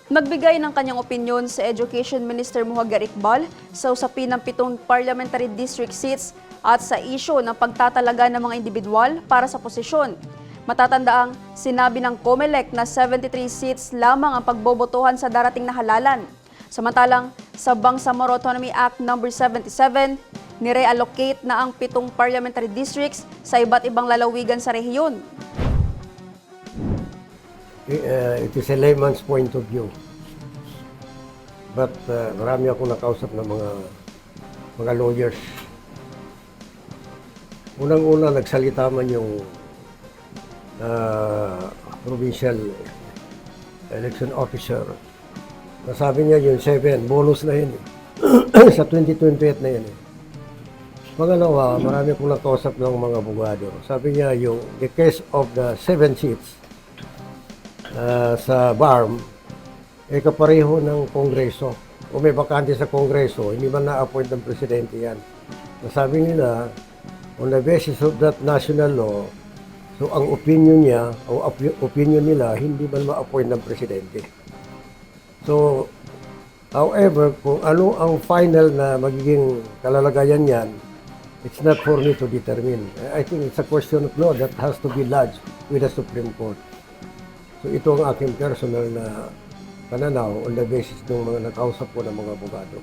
Nagbigay ng kanyang opinyon sa Education Minister Mohagar Iqbal sa usapin ng 7 parliamentary district seats at sa isyu ng pagtatalaga ng mga individual para sa posisyon. Matatandaang sinabi ng COMELEC na 73 seats lamang ang pagbobotohan sa darating na halalan. Samantalang sa Bangsamoro Autonomy Act No. 77, nire-allocate na ang 7 parliamentary districts sa iba't ibang lalawigan sa rehiyon. It is a layman's point of view. But marami akong nakausap ng mga lawyers. Unang-una, nagsalita man yung provincial election officer. Nasabi niya yung 7, bonus na yun. Sa 2028 na yun. Pangalawa, marami akong nakausap ng mga abogado. Sabi niya yung the case of the 7 seats sa BARM, kapareho ng Kongreso. Kung may bakante sa Kongreso, hindi man na-appoint ng Presidente yan. Sabi nila, on the basis of that national law, so ang opinion niya, o opinion nila, hindi man ma-appoint ng Presidente. So, however, kung ano ang final na magiging kalalagayan yan, it's not for me to determine. I think it's a question of law that has to be lodged with the Supreme Court. So ito ang aking personal na pananaw on the basis ng mga nakausap ko ng mga abogado.